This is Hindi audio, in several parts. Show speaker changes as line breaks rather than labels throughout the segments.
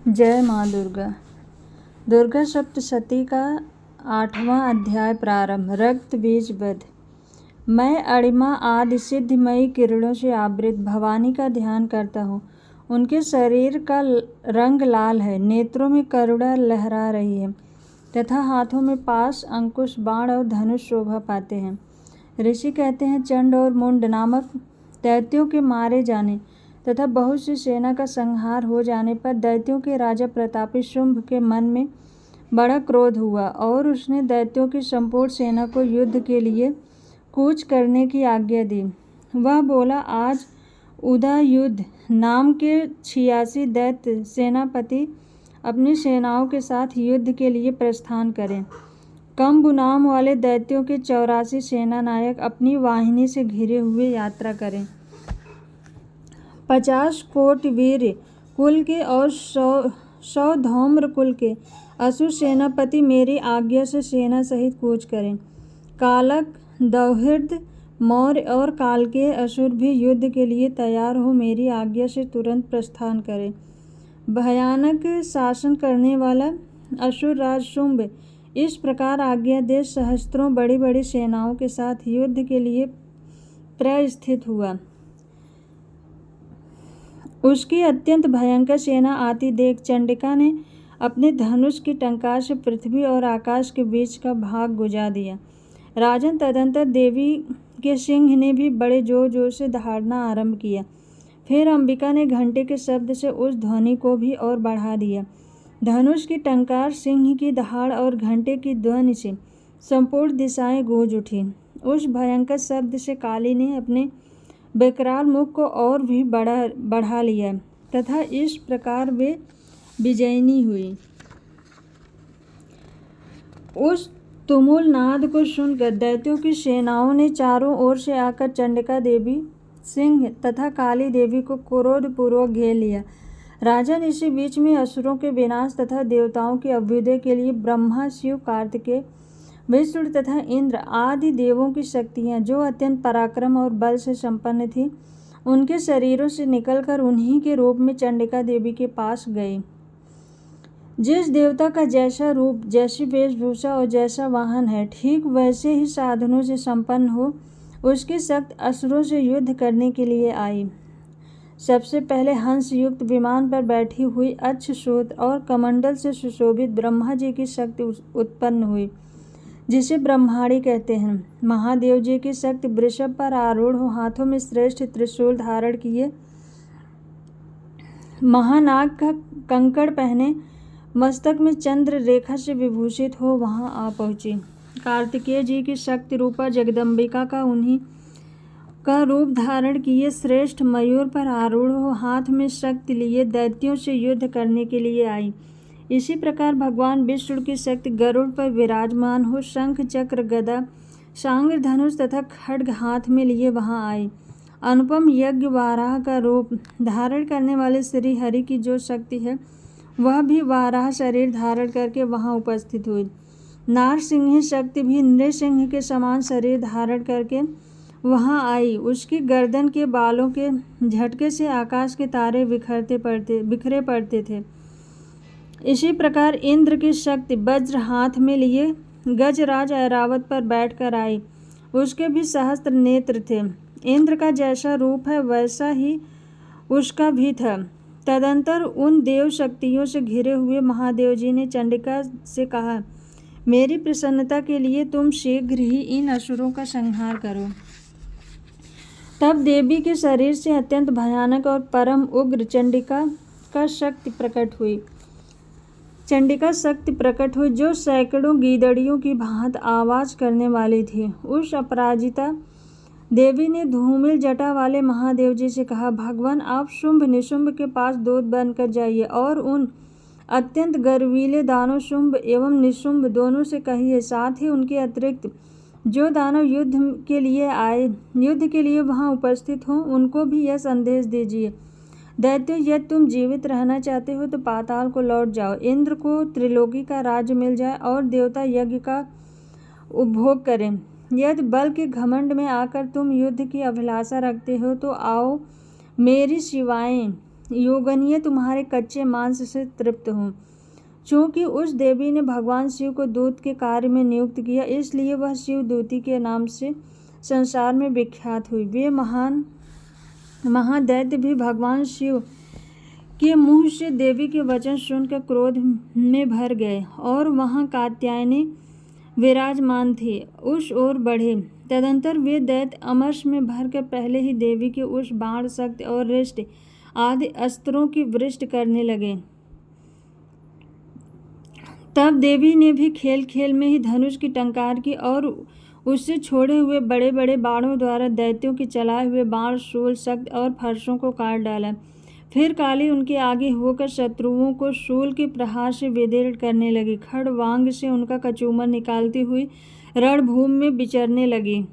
जय माँ दुर्गा। दुर्गा सप्तशती का 8वां अध्याय प्रारंभ। रक्त बीज वध। मैं अणिमा आदि सिद्धिमयी किरणों से आवृत भवानी का ध्यान करता हूँ। उनके शरीर का रंग लाल है, नेत्रों में करुणा लहरा रही है तथा हाथों में पाश, अंकुश, बाण और धनुष शोभा पाते हैं। ऋषि कहते हैं, चंड और मुंड नामक दैत्यों के मारे जाने तथा बहुत सी सेना का संहार हो जाने पर दैत्यों के राजा प्रतापी शुंभ के मन में बड़ा क्रोध हुआ और उसने दैत्यों की संपूर्ण सेना को युद्ध के लिए कूच करने की आज्ञा दी। वह बोला, आज उदयुद्ध नाम के 86 दैत्य सेनापति अपनी सेनाओं के साथ युद्ध के लिए प्रस्थान करें। कंबु नाम वाले दैत्यों के 84 सेना नायक अपनी वाहिनी से घिरे हुए यात्रा करें। 50 कोटि वीर कुल के और 100 धौम्र कुल के असुर सेनापति मेरी आज्ञा से सेना सहित कूच करें। कालक, दौहिर्द, मौर्य और काल के असुर भी युद्ध के लिए तैयार हो मेरी आज्ञा से तुरंत प्रस्थान करें। भयानक शासन करने वाला असुर राज शुंभ इस प्रकार आज्ञा दे सहस्त्रों बड़ी बड़ी सेनाओं के साथ युद्ध के लिए प्रस्थित हुआ। उसकी अत्यंत भयंकर सेना आती देख चंडिका ने अपने धनुष की टंकार से पृथ्वी और आकाश के बीच का भाग गुजा दिया। राजन, तदंतर देवी के सिंह ने भी बड़े जोर जोर से दहाड़ना आरंभ किया। फिर अंबिका ने घंटे के शब्द से उस ध्वनि को भी और बढ़ा दिया। धनुष की टंकार, सिंह की दहाड़ और घंटे की ध्वनि से संपूर्ण दिशाएं गूंज उठी। उस भयंकर शब्द से काली ने अपने विकराल मुख को और भी बढ़ा लिया तथा इस प्रकार वे विजयिनी हुई। उस तुमुल नाद को सुनकर दैत्यों की सेनाओं ने चारों ओर से आकर चंडिका देवी, सिंह तथा काली देवी को क्रोधपूर्वक घेर लिया। राजन, इसी बीच में असुरों के विनाश तथा देवताओं के अभ्युदय के लिए ब्रह्मा, शिव, कार्तिकेय, विष्णु तथा इंद्र आदि देवों की शक्तियाँ, जो अत्यंत पराक्रम और बल से संपन्न थी, उनके शरीरों से निकलकर उन्हीं के रूप में चंडिका देवी के पास गए। जिस देवता का जैसा रूप, जैसी वेशभूषा और जैसा वाहन है, ठीक वैसे ही साधनों से संपन्न हो, उसकी शक्ति असुरों से युद्ध करने के लिए आई। सबसे पहले हंस युक्त विमान पर बैठी हुई अक्षशूत और कमंडल से सुशोभित ब्रह्मा जी की शक्ति उत्पन्न हुई, जिसे ब्रह्माणी कहते हैं। महादेव जी की शक्ति वृषभ पर आरूढ़ हो, हाथों में श्रेष्ठ त्रिशूल धारण किए, महानाग का कंकड़ पहने, मस्तक में चंद्र रेखा से विभूषित हो वहां आ पहुंची। कार्तिकेय जी की शक्ति रूपा जगदम्बिका का उन्हीं का रूप धारण किए श्रेष्ठ मयूर पर आरूढ़ हो, हाथ में शक्ति लिए दैत्यों से युद्ध करने के लिए आई। इसी प्रकार भगवान विष्णु की शक्ति गरुड़ पर विराजमान हो, शंख, चक्र, गदा, सांग्र, धनुष तथा खड्ग हाथ में लिए वहां आई। अनुपम यज्ञ वाराह का रूप धारण करने वाले श्री हरि की जो शक्ति है, वह भी वाराह शरीर धारण करके वहां उपस्थित हुई। नारसिंह शक्ति भी नृसिंह के समान शरीर धारण करके वहां आई। उसकी गर्दन के बालों के झटके से आकाश के तारे बिखरे पड़ते थे। इसी प्रकार इंद्र की शक्ति वज्र हाथ में लिए गजराज ऐरावत पर बैठकर आई। उसके भी सहस्त्र नेत्र थे। इंद्र का जैसा रूप है वैसा ही उसका भी था। तदंतर उन देव शक्तियों से घिरे हुए महादेव जी ने चंडिका से कहा, मेरी प्रसन्नता के लिए तुम शीघ्र ही इन असुरों का संहार करो। तब देवी के शरीर से अत्यंत भयानक और परम उग्र चंडिका शक्ति प्रकट हुई, जो सैकड़ों गीदड़ियों की भांति आवाज करने वाली थी। उस अपराजिता देवी ने धूमिल जटा वाले महादेव जी से कहा, भगवान, आप शुंभ निशुंभ के पास दूत बनकर जाइए और उन अत्यंत गर्वीले दानव शुंभ एवं निशुंभ दोनों से कहिए, साथ ही उनके अतिरिक्त जो दानव युद्ध के लिए वहां उपस्थित हों, उनको भी यह संदेश दीजिए, दैत्यों, यदि तुम जीवित रहना चाहते हो तो पाताल को लौट जाओ। इंद्र को त्रिलोकी का राज्य मिल जाए और देवता यज्ञ का उपभोग करें। यदि बल के घमंड में आकर तुम युद्ध की अभिलाषा रखते हो तो आओ, मेरी शिवाएं योगनिये तुम्हारे कच्चे मांस से तृप्त हों। चूँकि उस देवी ने भगवान शिव को दूत के कार्य में नियुक्त किया, इसलिए वह शिव दूती के नाम से संसार में विख्यात हुई। वे महान महादैत्य भी भगवान शिव के मुँह से देवी के वचन सुनकर क्रोध में भर गए और वहाँ कात्यायनी विराजमान थी उस ओर बढ़े। तदंतर वे दैत्य अमर्ष में भरकर पहले ही देवी के उस बाण, शक्ति और रिष्ट आदि अस्त्रों की वृष्टि करने लगे। तब देवी ने भी खेल खेल में ही धनुष की टंकार की और उससे छोड़े हुए बड़े बड़े बाणों द्वारा दैत्यों के चलाए हुए बाण, शूल, शक्ति और फर्शों को काट डाला। फिर काली उनके आगे होकर शत्रुओं को शूल के प्रहार से विदीर्ण करने लगी। खड़वांग से उनका कचूमर निकालती हुई रणभूमि में विचरने लगी।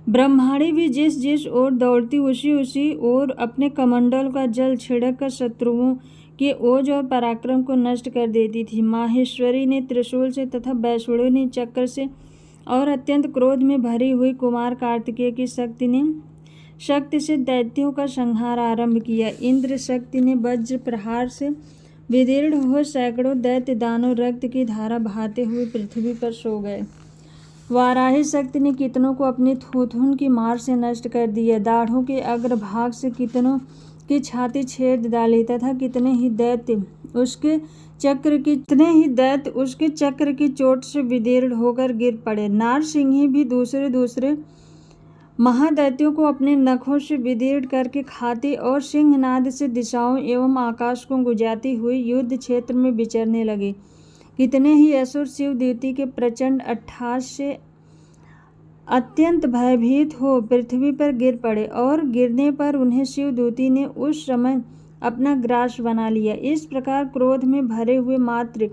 ब्रह्माणी भी जिस जिस ओर दौड़ती उसी उसी ओर अपने कमंडल का जल छिड़क कर शत्रुओं के ओज और पराक्रम को नष्ट कर देती थी। माहेश्वरी ने त्रिशूल से तथा वैष्णवी ने चक्र से और अत्यंत क्रोध में भरी हुई कुमार कार्तिकेय की शक्ति से दैत्यों का संहार आरंभ किया। इंद्र शक्ति ने वज्र प्रहार से विदीर्ण हो सैकड़ों दैत्य दानव रक्त की धारा बहाते हुए पृथ्वी पर सो गए। वाराही शक्ति ने कितनों को अपनी थूथुन की मार से नष्ट कर दिया। दाढ़ों के अग्रभाग से कितनों की छाती छेद डाली तथा कितने ही दैत्य उसके चक्र की चोट से विदीर्ण होकर गिर पड़े। नारसिंही भी दूसरे महादैत्यों को अपने नखों से विदीर्ण करके खाती और सिंहनाद से दिशाओं एवं आकाश को गुंजाती हुई युद्ध क्षेत्र में विचरने लगी। कितने ही असुर शिव द्युति के प्रचंड अट्टहास से अत्यंत भयभीत हो पृथ्वी पर गिर पड़े और गिरने पर उन्हें शिव दूती ने उस समय अपना ग्रास बना लिया। इस प्रकार क्रोध में भरे हुए मातृ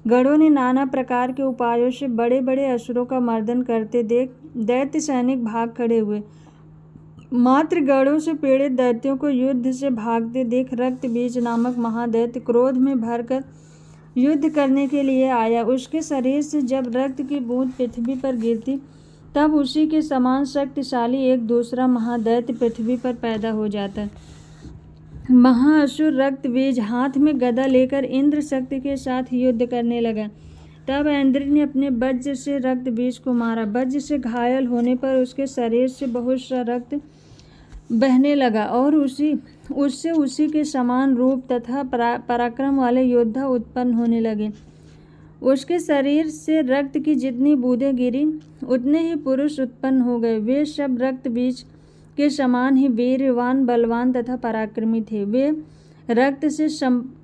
गणों ने नाना प्रकार के उपायों से बड़े बड़े असुरों का मर्दन करते देख दैत्य सैनिक भाग खड़े हुए। मातृ गणों से पीड़ित दैत्यों को युद्ध से भागते देख रक्त बीज नामक महादैत्य क्रोध में भरकर युद्ध करने के लिए आया। उसके शरीर से जब रक्त की बूंद पृथ्वी पर गिरती तब उसी के समान शक्तिशाली एक दूसरा महादैत्य पृथ्वी पर पैदा हो जाता। महाअसुर रक्त बीज हाथ में गदा लेकर इंद्र शक्ति के साथ युद्ध करने लगा। तब इंद्र ने अपने वज्र से रक्त बीज को मारा। वज्र से घायल होने पर उसके शरीर से बहुत सा रक्त बहने लगा और उससे उसी के समान रूप तथा पराक्रम वाले योद्धा उत्पन्न होने लगे। उसके शरीर से रक्त की जितनी बूंदें गिरी उतने ही पुरुष उत्पन्न हो गए। वे सब रक्त बीज के समान ही वीरवान, बलवान तथा पराक्रमी थे। वे रक्त से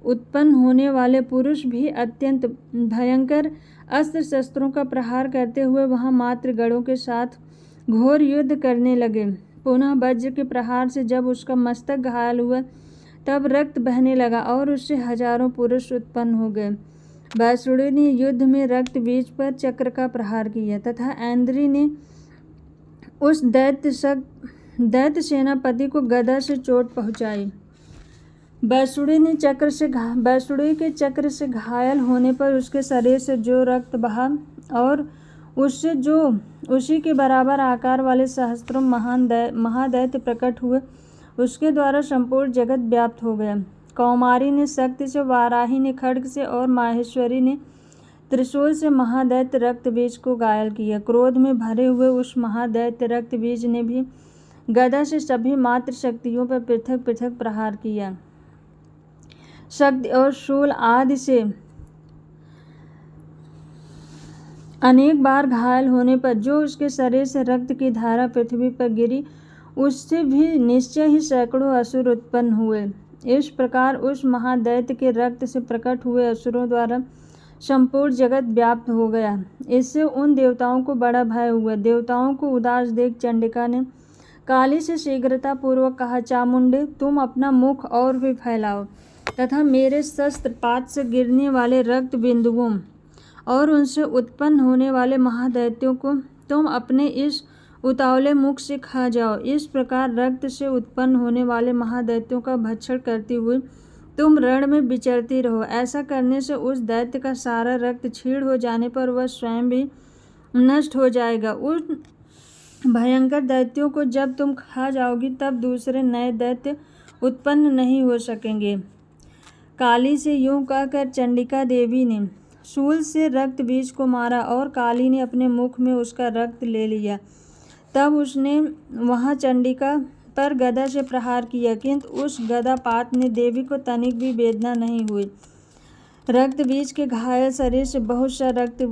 उत्पन्न होने वाले पुरुष भी अत्यंत भयंकर अस्त्र शस्त्रों का प्रहार करते हुए वहां मातृ गणों के साथ घोर युद्ध करने लगे। पुनः वज्र के प्रहार से जब उसका मस्तक घायल हुआ तब रक्त बहने लगा और उससे हजारों पुरुष उत्पन्न हो गए। वैष्णवी ने युद्ध में रक्त बीज पर चक्र का प्रहार किया तथा ऐन्द्री ने उस दैत्य सेनापति को गदा से चोट पहुंचाई। वैष्णवी के चक्र से घायल होने पर उसके शरीर से जो रक्त बहा और उससे जो उसी के बराबर आकार वाले सहस्त्रों महादैत्य प्रकट हुए, उसके द्वारा संपूर्ण जगत व्याप्त हो गया। कौमारी ने शक्ति से, वाराही ने खड्ग से और माहेश्वरी ने त्रिशूल से महादैत्य रक्त बीज को घायल किया। क्रोध में भरे हुए उस महादैत्य रक्त बीज ने भी गदा से सभी मातृ शक्तियों पर पृथक पृथक प्रहार किया। शक्ति और शूल आदि से अनेक बार घायल होने पर जो उसके शरीर से रक्त की धारा पृथ्वी पर गिरी, उससे भी निश्चय ही सैकड़ों असुर उत्पन्न हुए। इस प्रकार उस महादैत्य के रक्त से प्रकट हुए असुरों द्वारा संपूर्ण जगत व्याप्त हो गया। इससे उन देवताओं को बड़ा भय हुआ। देवताओं को उदास देख चंडिका ने काली से शीघ्रता पूर्वक कहा, चामुंडे, तुम अपना मुख और भी फैलाओ तथा मेरे शस्त्रपात से गिरने वाले रक्त बिंदुओं और उनसे उत्पन्न होने वाले महादैत्यों को तुम अपने इस उतावले मुख से खा जाओ। इस प्रकार रक्त से उत्पन्न होने वाले महादैत्यों का भक्षण करती हुई तुम रण में विचरती रहो। ऐसा करने से उस दैत्य का सारा रक्त क्षीण हो जाने पर वह स्वयं भी नष्ट हो जाएगा। उन भयंकर दैत्यों को जब तुम खा जाओगी तब दूसरे नए दैत्य उत्पन्न नहीं हो सकेंगे। काली से यूं कहकर चंडिका देवी ने शूल से रक्त बीज को मारा और काली ने अपने मुख में उसका रक्त ले लिया। तब उसने वहां चंडिका पर गदा से प्रहार किया, किंतु उस गदापात ने देवी को तनिक भी वेदना नहीं हुई। रक्त बीज के घायल शरीर से बहुत सा रक्त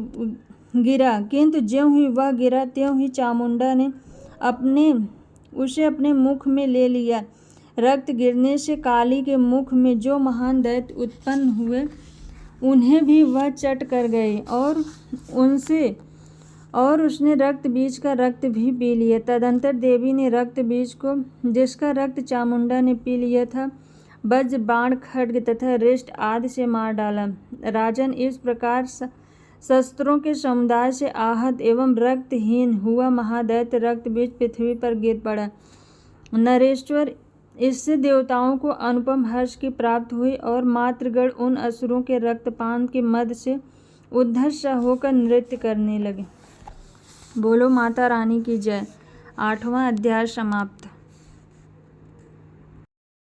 गिरा, किंतु ज्यों ही वह गिरा त्यों ही चामुंडा ने उसे अपने मुख में ले लिया। रक्त गिरने से काली के मुख में जो महान दैत्य उत्पन्न हुए उन्हें भी वह चट कर गई और उसने रक्त बीज का रक्त भी पी लिया। तदंतर देवी ने रक्त बीज को, जिसका रक्त चामुंडा ने पी लिया था, वज्र, बाण, खड्ग तथा रिष्ट आदि से मार डाला। राजन, इस प्रकार शस्त्रों के समुदाय से आहत एवं रक्तहीन हुआ महादैत्य रक्त बीज पृथ्वी पर गिर पड़ा। नरेश्वर, इससे देवताओं को अनुपम हर्ष की प्राप्ति हुई और मातृगण उन असुरों के रक्तपान के मद से उद्धत होकर नृत्य करने लगे। बोलो माता रानी की जय। 8वां अध्याय समाप्त।